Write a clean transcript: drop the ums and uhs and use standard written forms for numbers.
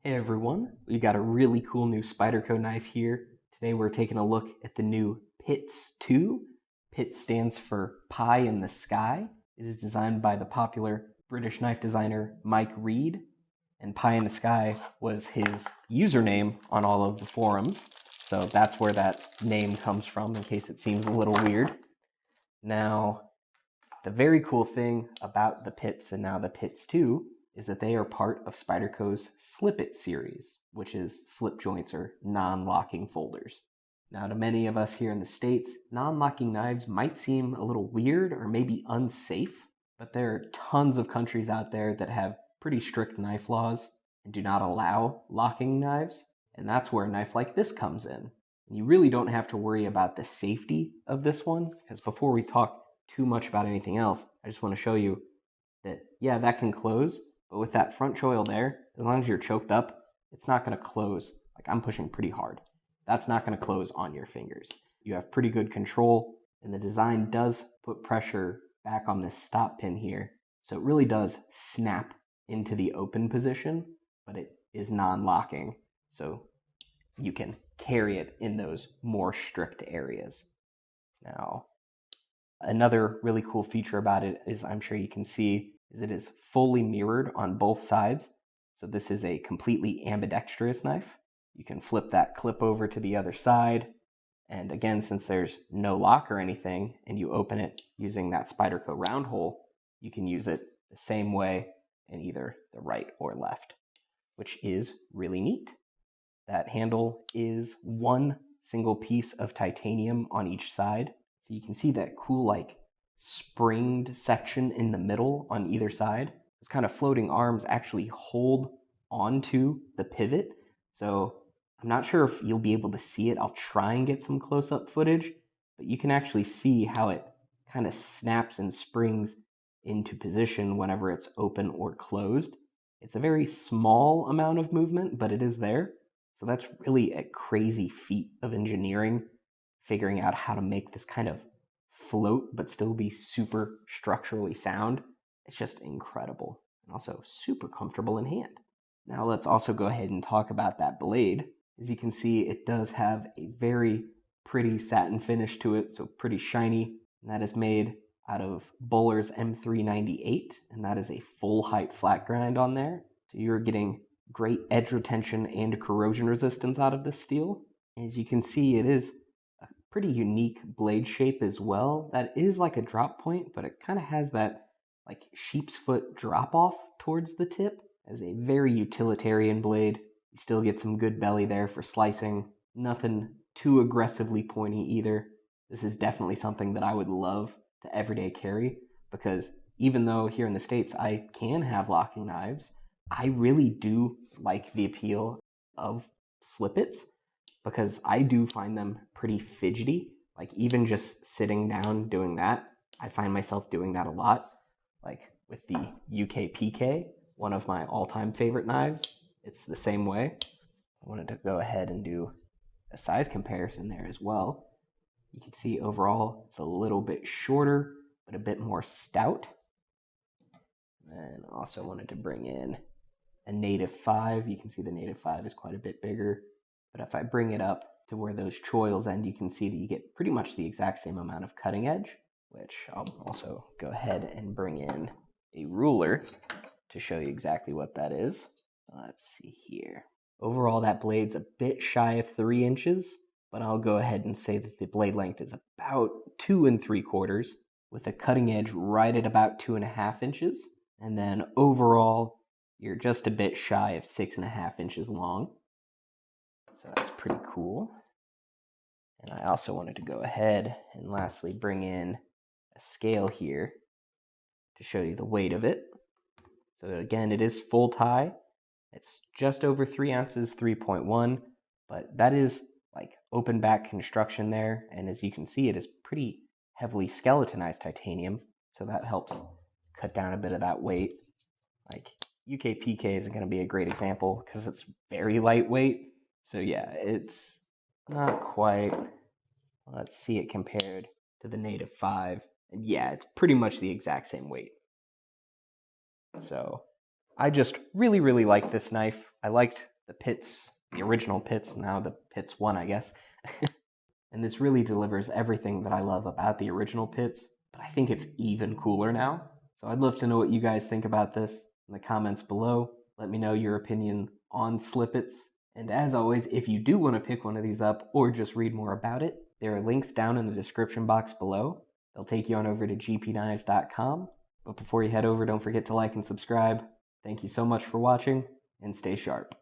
Hey everyone, we got a really cool new Spyderco knife here. Today we're taking a look at the new PITS 2. PITS stands for Pie in the Sky. It is designed by the popular British knife designer Mike Reed, and Pie in the Sky was his username on all of the forums, so that's where that name comes from in case it seems a little weird. Now, the very cool thing about the PITS and now the PITS 2 is that they are part of Spyderco's SLIPIT series, which is slip joints or non-locking folders. Now, to many of us here in the States, non-locking knives might seem a little weird or maybe unsafe, but there are tons of countries out there that have pretty strict knife laws and do not allow locking knives, and that's where a knife like this comes in. You really don't have to worry about the safety of this one, because before we talk too much about anything else, I just want to show you that, yeah, that can close, but with that front choil there, as long as you're choked up, it's not going to close. Like, I'm pushing pretty hard. That's not going to close on your fingers. You have pretty good control, and the design does put pressure back on this stop pin here, so it really does snap into the open position, but it is non-locking, so you can carry it in those more strict areas. Now, another really cool feature about it is, I'm sure you can see, is it is fully mirrored on both sides. So this is a completely ambidextrous knife. You can flip that clip over to the other side. And again, since there's no lock or anything, and you open it using that Spyderco round hole, you can use it the same way in either the right or left, which is really neat. That handle is one single piece of titanium on each side. So you can see that cool, like, springed section in the middle on either side. Those kind of floating arms actually hold onto the pivot. So I'm not sure if you'll be able to see it. I'll try and get some close-up footage, but you can actually see how it kind of snaps and springs into position whenever it's open or closed. It's a very small amount of movement, but it is there. So that's really a crazy feat of engineering, figuring out how to make this kind of float but still be super structurally sound. It's just incredible, and also super comfortable in hand. Now let's also go ahead and talk about that blade. As you can see, it does have a very pretty satin finish to it, so pretty shiny, and that is made out of Bowler's M398, and that is a full height flat grind on there. So you're getting great edge retention and corrosion resistance out of this steel. As you can see, it is a pretty unique blade shape as well. That is like a drop point, but it kind of has that like sheep's foot drop off towards the tip. As a very utilitarian blade, you still get some good belly there for slicing. Nothing too aggressively pointy either. This is definitely something that I would love to everyday carry, because even though here in the States I can have locking knives, I really do like the appeal of SLIPITs, because I do find them pretty fidgety. Like, even just sitting down doing that, I find myself doing that a lot. Like with the GPK, one of my all-time favorite knives, it's the same way. I wanted to go ahead and do a size comparison there as well. You can see overall it's a little bit shorter, but a bit more stout. And also wanted to bring in a native 5. You can see the native 5 is quite a bit bigger. But if I bring it up to where those choils end, you can see that you get pretty much the exact same amount of cutting edge, which I'll also go ahead and bring in a ruler to show you exactly what that is. Let's see here. Overall, that blade's a bit shy of 3 inches, but I'll go ahead and say that the blade length is about 2 3/4, with a cutting edge right at about 2.5 inches. And then overall, you're just a bit shy of 6.5 inches long. So that's pretty cool. And I also wanted to go ahead and lastly bring in a scale here to show you the weight of it. So again, it is full tie. It's just over 3 ounces, 3.1, but that is like open back construction there. And as you can see, it is pretty heavily skeletonized titanium. So that helps cut down a bit of that weight. Like, GPK isn't going to be a great example because it's very lightweight. So yeah, it's not quite. Let's see it compared to the native 5. And yeah, it's pretty much the exact same weight. So I just really like this knife. I liked the PITS, the original PITS, now the PITS 1, I guess. And this really delivers everything that I love about the original PITS, but I think it's even cooler now. So I'd love to know what you guys think about this in the comments below. Let me know your opinion on SLIPITs. And as always, if you do want to pick one of these up or just read more about it, there are links down in the description box below. They'll take you on over to gpknives.com. But before you head over, don't forget to like and subscribe. Thank you so much for watching, and stay sharp.